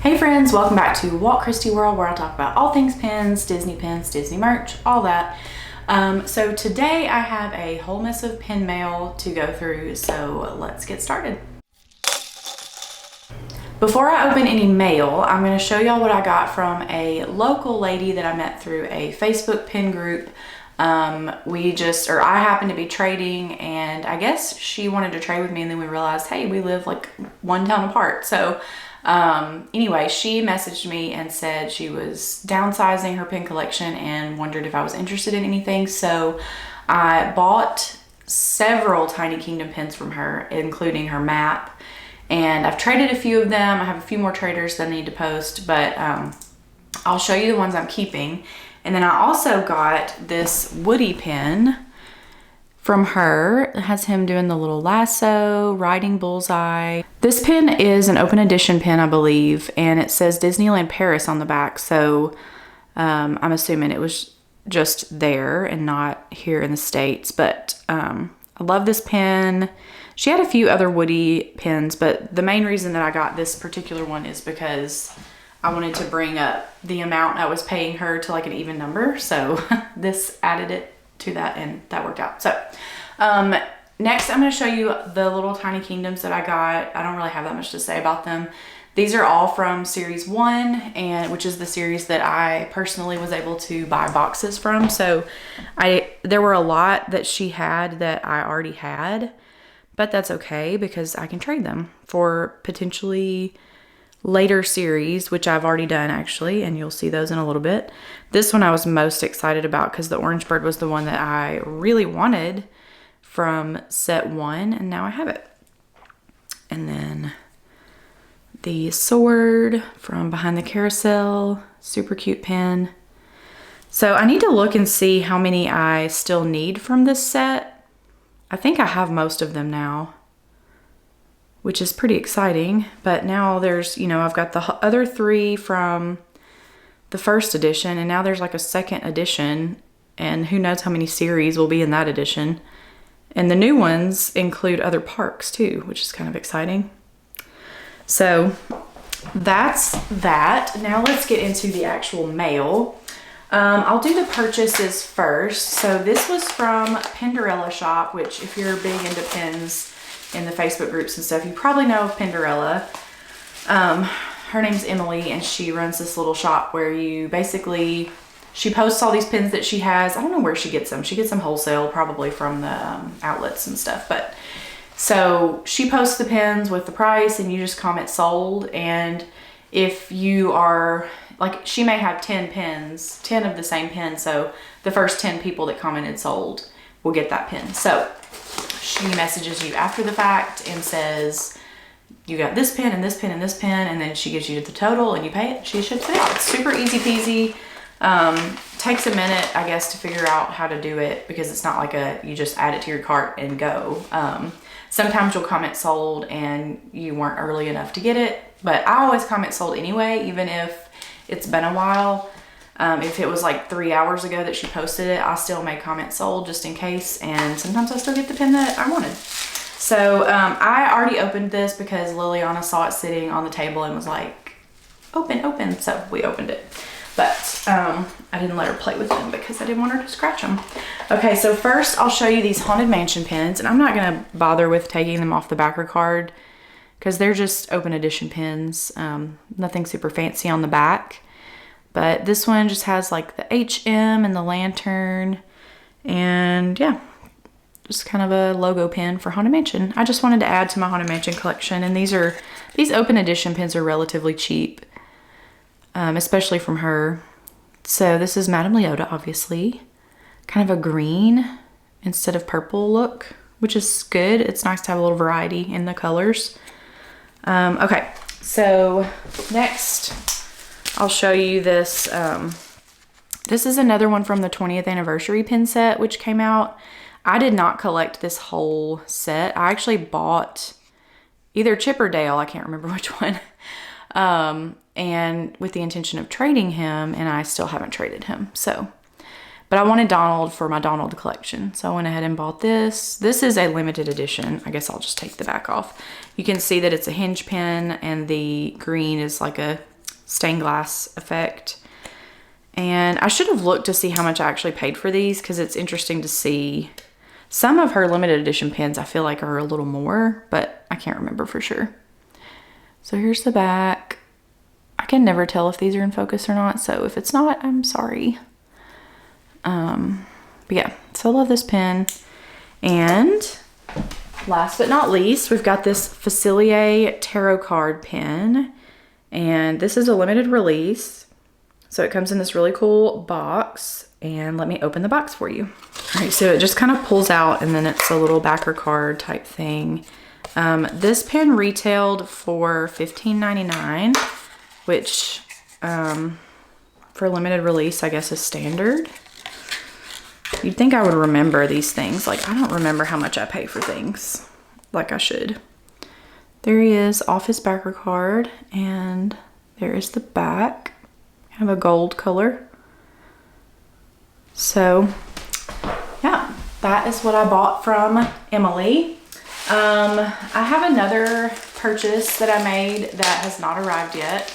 Hey friends, welcome back to Walt Christie World, where I talk about all things pins, Disney merch, all that. So today I have a whole mess of pin mail to go through, so let's get started. Before I open any mail, I'm going to show y'all what I got from a local lady that I met through a Facebook pin group. I happened to be trading, and I guess she wanted to trade with me, and then we realized, hey, we live like one town apart. So anyway, she messaged me and said she was downsizing her pin collection and wondered if I was interested in anything. So I bought several Tiny Kingdom pins from her, including her map, and I've traded a few of them. I have a few more traders that I need to post, but I'll show you the ones I'm keeping. And then I also got this Woody pin from her. It has him doing the little lasso, riding bullseye. This pin is an open edition pin, I believe, and it says Disneyland Paris on the back. So I'm assuming it was just there and not here in the States. But I love this pin. She had a few other Woody pins, but the main reason that I got this particular one is because I wanted to bring up the amount I was paying her to like an even number. So this added it to that, and that worked out. So next I'm going to show you the little Tiny Kingdoms that I got. I don't really have that much to say about them. These are all from series 1, and which is the series that I personally was able to buy boxes from. So there were a lot that she had that I already had, but that's okay because I can trade them for potentially later series, which I've already done actually, and you'll see those in a little bit. This one I was most excited about because the orange bird was the one that I really wanted from set 1, and now I have it. And then the sword from Behind the Carousel, super cute pin. So I need to look and see how many I still need from this set. I think I have most of them now, which is pretty exciting. But now there's, I've got the other 3 from the first edition, and now there's like a second edition, and who knows how many series will be in that edition. And the new ones include other parks too, which is kind of exciting. So that's that. Now let's get into the actual mail. I'll do the purchases first. So this was from Pinderella Shop, which if you're big into pins in the Facebook groups and stuff, you probably know of Pinderella. Her name's Emily, and she runs this little shop where you basically, she posts all these pins that she has. I don't know where she gets them. She gets them wholesale, probably from the outlets and stuff. But so she posts the pins with the price, and you just comment sold. And if you are, like, she may have 10 pins, 10 of the same pin. So the first 10 people that commented sold will get that pin. So she messages you after the fact and says, you got this pin and this pin and this pin, and then she gives you the total and you pay it. She ships it out. It's super easy peasy. Takes a minute, I guess, to figure out how to do it, because it's not like you just add it to your cart and go. Sometimes you'll comment sold and you weren't early enough to get it, but I always comment sold anyway, even if it's been a while. If it was like 3 hours ago that she posted it, I still may comment sold just in case, and sometimes I still get the pin that I wanted. So I already opened this because Liliana saw it sitting on the table and was like, open, so we opened it. But I didn't let her play with them because I didn't want her to scratch them. Okay, so first I'll show you these Haunted Mansion pins, and I'm not going to bother with taking them off the backer card because they're just open edition pins. Nothing super fancy on the back. But this one just has like the HM and the lantern, and yeah, just kind of a logo pin for Haunted Mansion. I just wanted to add to my Haunted Mansion collection, and these open edition pins are relatively cheap, especially from her. So this is Madame Leota, obviously, kind of a green instead of purple look, which is good. It's nice to have a little variety in the colors. Okay, so next I'll show you this. This is another one from the 20th anniversary pin set, which came out. I did not collect this whole set. I actually bought either Chip or Dale, I can't remember which one, and with the intention of trading him, and I still haven't traded him. So, but I wanted Donald for my Donald collection, so I went ahead and bought this. This is a limited edition. I guess I'll just take the back off. You can see that it's a hinge pin, and the green is like a stained glass effect. And I should have looked to see how much I actually paid for these, because it's interesting to see. Some of her limited edition pens I feel like are a little more, but I can't remember for sure. So here's the back. I can never tell if these are in focus or not, so if it's not, I'm sorry. But yeah, so I love this pen. And last but not least, we've got this Facilier tarot card pen, and this is a limited release. So it comes in this really cool box, and let me open the box for you. All right, so it just kind of pulls out, and then it's a little backer card type thing. This pen retailed for $15.99, which for limited release, I guess, is standard. You'd think I would remember these things. Like, I don't remember how much I pay for things like I should. There he is off his backer card, and there is the back. Kind of a gold color. So yeah, that is what I bought from Emily. I have another purchase that I made that has not arrived yet.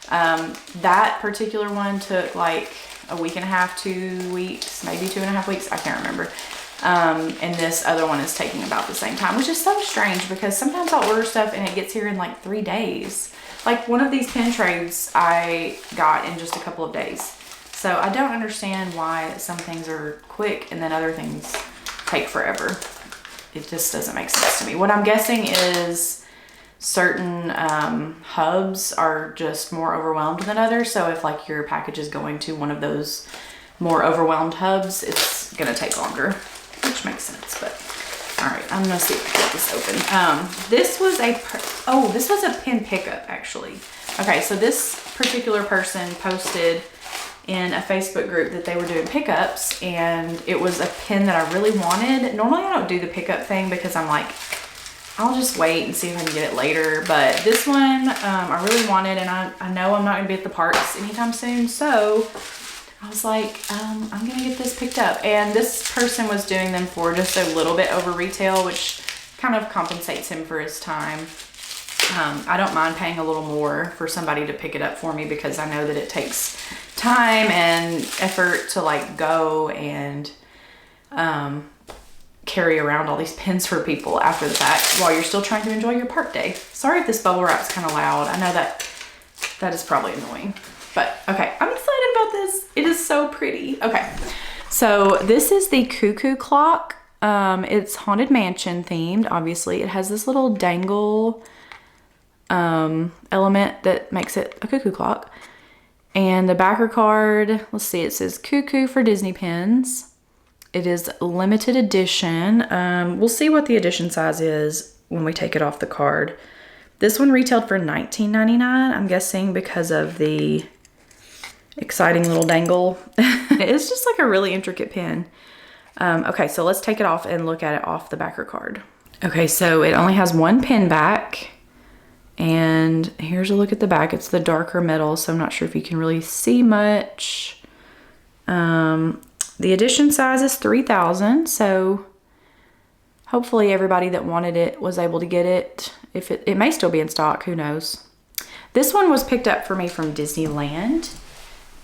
That particular one took like a week and a half, 2 weeks, maybe 2.5 weeks. I can't remember. And this other one is taking about the same time, which is so strange because sometimes I'll order stuff and it gets here in like 3 days. Like one of these pen trades I got in just a couple of days. So I don't understand why some things are quick and then other things take forever. It just doesn't make sense to me. What I'm guessing is certain hubs are just more overwhelmed than others. So if like your package is going to one of those more overwhelmed hubs, it's gonna take longer, which makes sense. But all right, I'm gonna see if I can get this open. This was a pen pickup actually. Okay, so this particular person posted in a Facebook group that they were doing pickups, and it was a pen that I really wanted. Normally I don't do the pickup thing because I'm like, I'll just wait and see if I can get it later. But this one I really wanted, and I know I'm not gonna be at the parks anytime soon, so I was like, I'm gonna get this picked up. And this person was doing them for just a little bit over retail, which kind of compensates him for his time. I don't mind paying a little more for somebody to pick it up for me because I know that it takes time and effort to like go and carry around all these pens for people after the fact while you're still trying to enjoy your park day. Sorry if this bubble wrap's kind of loud. I know that is probably annoying. But okay, I'm excited about this. It is so pretty. Okay, so this is the Cuckoo Clock. It's Haunted Mansion themed, obviously. It has this little dangle element that makes it a cuckoo clock. And the backer card, let's see, it says Cuckoo for Disney pens. It is limited edition. We'll see what the edition size is when we take it off the card. This one retailed for $19.99, I'm guessing because of the exciting little dangle. It's just like a really intricate pen. Okay, so let's take it off and look at it off the backer card. Okay, so it only has one pen back. And here's a look at the back. It's the darker metal, so I'm not sure if you can really see much. The edition size is 3,000, so hopefully everybody that wanted it was able to get it. If it may still be in stock, who knows. This one was picked up for me from Disneyland,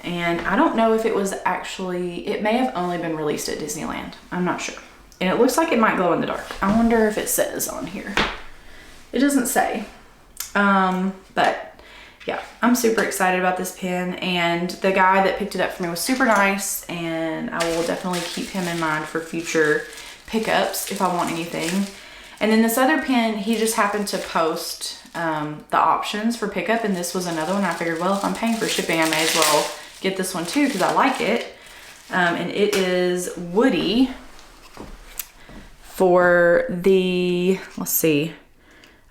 and I don't know if it was actually, it may have only been released at Disneyland. I'm not sure. And it looks like it might glow in the dark. I wonder if it says on here. It doesn't say. But yeah, I'm super excited about this pen, and the guy that picked it up for me was super nice, and I will definitely keep him in mind for future pickups if I want anything. And then this other pen, he just happened to post the options for pickup, and this was another one. I figured, well, if I'm paying for shipping, I may as well get this one too because I like it. And it is Woody for the, let's see,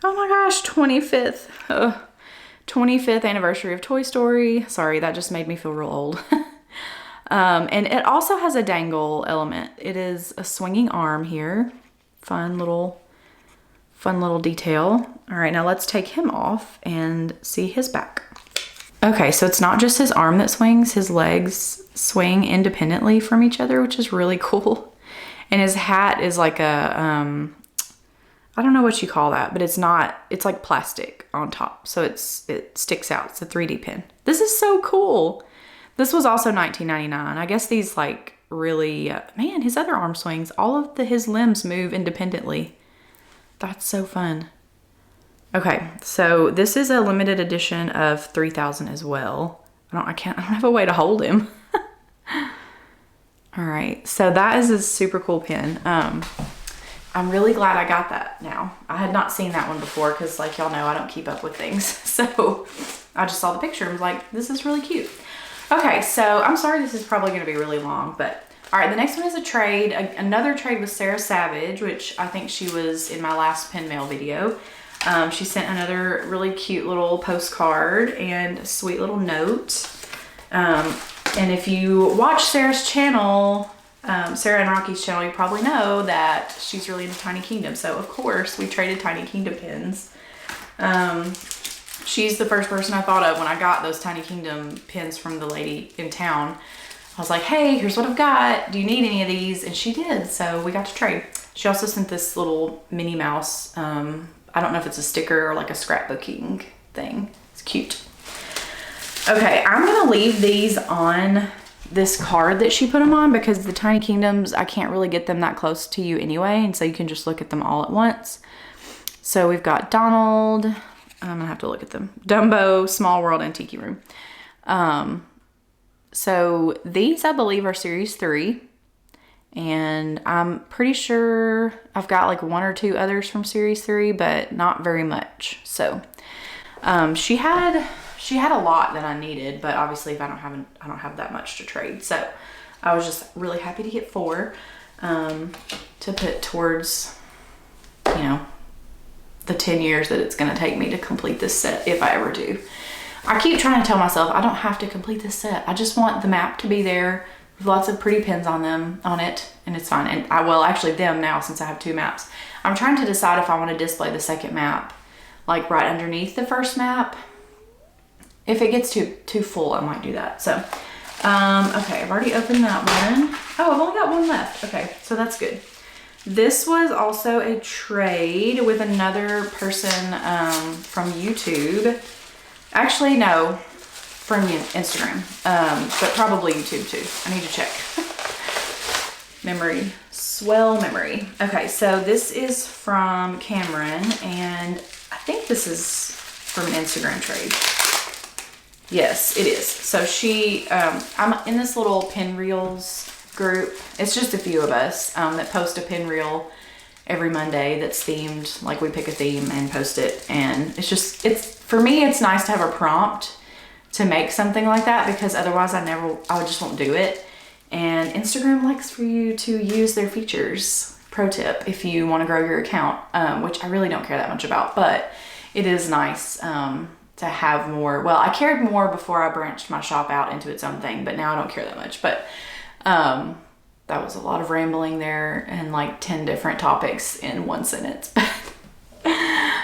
oh my gosh, 25th anniversary of Toy Story. Sorry, that just made me feel real old. And it also has a dangle element. It is a swinging arm here. Fun little detail. All right, now let's take him off and see his back. Okay, so it's not just his arm that swings, his legs swing independently from each other, which is really cool. And his hat is like a, I don't know what you call that, but it's not, it's like plastic on top. So it sticks out. It's a 3D pen. This is so cool. This was also $19.99. I guess these like really, man, his other arm swings, all of his limbs move independently. That's so fun. Okay, so this is a limited edition of 3,000 as well. I don't have a way to hold him. All right, so that is a super cool pin. I'm really glad I got that now. I had not seen that one before because, like y'all know, I don't keep up with things. So I just saw the picture and was like, this is really cute. Okay, so I'm sorry this is probably going to be really long, but all right, the next one is a trade. Another trade with Sarah Savage, which I think she was in my last pin mail video. She sent another really cute little postcard and a sweet little note. And if you watch Sarah's channel, Sarah and Rocky's channel, you probably know that she's really into Tiny Kingdom. So of course we traded Tiny Kingdom pins. She's the first person I thought of when I got those Tiny Kingdom pins from the lady in town. I was like, hey, here's what I've got. Do you need any of these? And she did, so we got to trade. She also sent this little Minnie Mouse. I don't know if it's a sticker or like a scrapbooking thing. It's cute. Okay, I'm gonna leave these on this card that she put them on because the Tiny Kingdoms, I can't really get them that close to you anyway, and so you can just look at them all at once. So we've got Donald, I'm gonna have to look at them. Dumbo, Small World, and Tiki Room. So these I believe are series 3. And I'm pretty sure I've got like 1 or 2 others from series 3, but not very much. So she had a lot that I needed, but obviously if I don't have that much to trade. So I was just really happy to get 4 to put towards, you know, the 10 years that it's gonna take me to complete this set if I ever do. I keep trying to tell myself I don't have to complete this set. I just want the map to be there with lots of pretty pins on it, and it's fine. And actually them now, since I have 2 maps. I'm trying to decide if I want to display the second map like right underneath the first map. If it gets too full, I might do that. So okay, I've already opened that one. Oh, I've only got 1 left. Okay, so that's good. This was also a trade with another person from YouTube. Actually, no, from Instagram, but probably YouTube too. I need to check. Memory, swell memory. Okay, so this is from Cameron, and I think this is from an Instagram trade. Yes, it is. So she, I'm in this little pin reels group. It's just a few of us that post a pin reel every Monday that's themed. Like we pick a theme and post it, and for me, it's nice to have a prompt to make something like that, because otherwise I just won't do it. And Instagram likes for you to use their features. Pro tip, if you want to grow your account, which I really don't care that much about, but it is nice to have more. Well, I cared more before I branched my shop out into its own thing, but now I don't care that much. But that was a lot of rambling there and like 10 different topics in one sentence.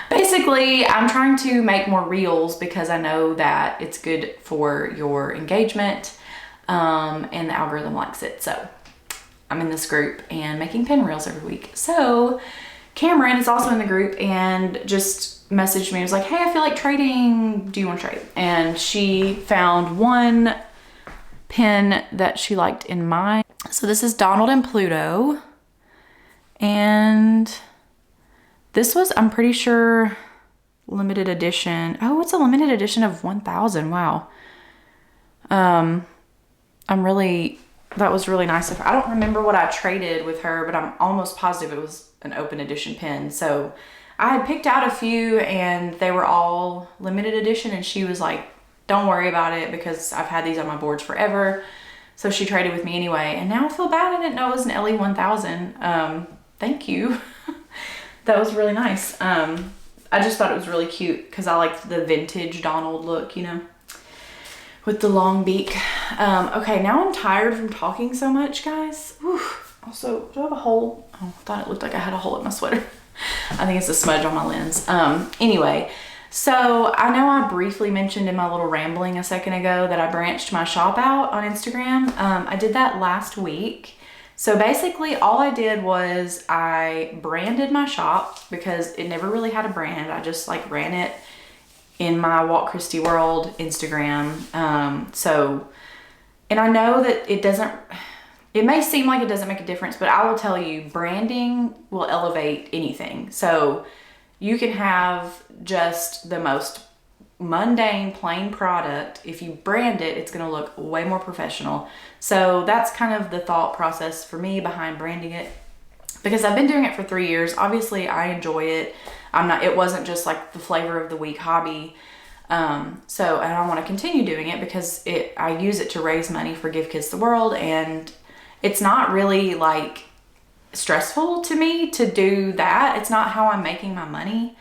Basically, I'm trying to make more reels because I know that it's good for your engagement, and the algorithm likes it. So I'm in this group and making pin reels every week. So Cameron is also in the group and just messaged me. He was like, hey, I feel like trading. Do you want to trade? And she found 1 pin that she liked in mine. So this is Donald and Pluto. And this was, I'm pretty sure, limited edition. Oh, it's a limited edition of 1,000. Wow. That was really nice of her. I don't remember what I traded with her, but I'm almost positive it was an open edition pin. So I had picked out a few and they were all limited edition, and she was like, don't worry about it because I've had these on my boards forever. So she traded with me anyway. And now I feel bad I didn't know it was an LE 1000. Thank you. That was really nice. I just thought it was really cute because I liked the vintage Donald look, you know, with the long beak. Okay, now I'm tired from talking so much, guys. Whew. Also, do I have a hole? Oh, I thought it looked like I had a hole in my sweater. I think it's a smudge on my lens. Anyway, so I know I briefly mentioned in my little rambling a second ago that I branched my shop out on Instagram. I did that last week. So basically all I did was I branded my shop because it never really had a brand. I just like ran it in my Walk Christy World Instagram. And I know that it may seem like it doesn't make a difference, but I will tell you, branding will elevate anything. So you can have just the most mundane, plain product. If you brand it, it's going to look way more professional. So that's kind of the thought process for me behind branding it, because I've been doing it for 3 years. Obviously I enjoy it. It wasn't just like the flavor of the week hobby. And I want to continue doing it because I use it to raise money for Give Kids the World, and it's not really like stressful to me to do that. It's not how I'm making my money.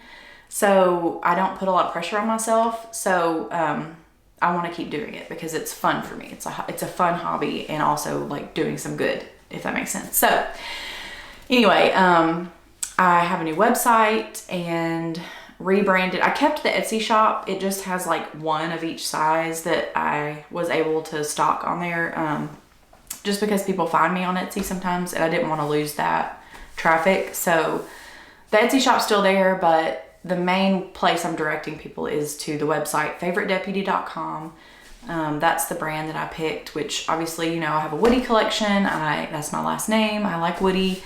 So I don't put a lot of pressure on myself. So, I want to keep doing it because it's fun for me. It's a fun hobby, and also like doing some good, if that makes sense. So anyway, I have a new website and rebranded. I kept the Etsy shop. It just has like one of each size that I was able to stock on there. Just because people find me on Etsy sometimes, and I didn't want to lose that traffic. So the Etsy shop's still there, but the main place I'm directing people is to the website, favoritedeputy.com. That's the brand that I picked, which obviously, you know, I have a Woody collection. That's my last name. I like Woody.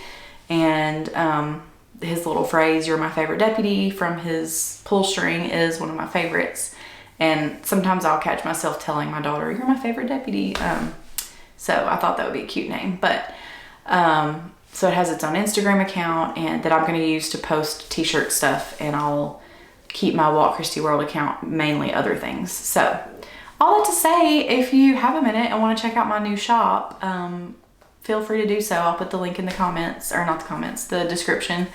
And his little phrase, "You're my favorite deputy," from his pull string is one of my favorites. And sometimes I'll catch myself telling my daughter, "You're my favorite deputy." So I thought that would be a cute name. But so it has its own Instagram account, and that I'm going to use to post t-shirt stuff, and I'll keep my Walk Christy World account mainly other things. So all that to say, if you have a minute and want to check out my new shop, feel free to do so. I'll put the link in the comments, or not the comments, the description.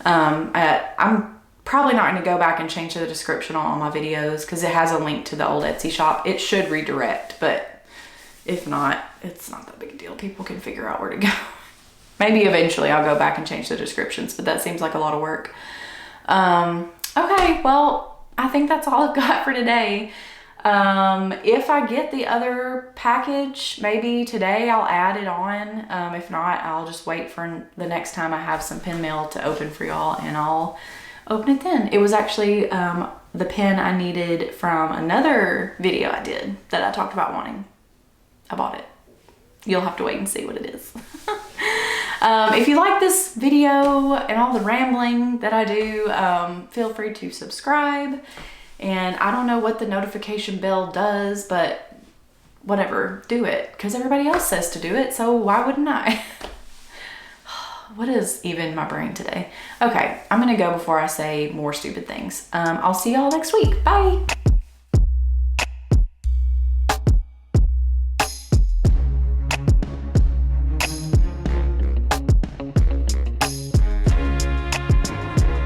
I'm probably not going to go back and change the description on all my videos because it has a link to the old Etsy shop. It should redirect, but if not, it's not that big a deal. People can figure out where to go. Maybe eventually I'll go back and change the descriptions, but that seems like a lot of work. Okay, well, I think that's all I've got for today. If I get the other package, maybe today I'll add it on. If not, I'll just wait for the next time I have some pen mail to open for y'all, and I'll open it then. It was actually the pen I needed from another video I did that I talked about wanting. I bought it. You'll have to wait and see what it is. If you like this video and all the rambling that I do, feel free to subscribe. And I don't know what the notification bell does, but whatever, do it. Because everybody else says to do it, so why wouldn't I? What is even my brain today? Okay, I'm gonna go before I say more stupid things. I'll see y'all next week. Bye.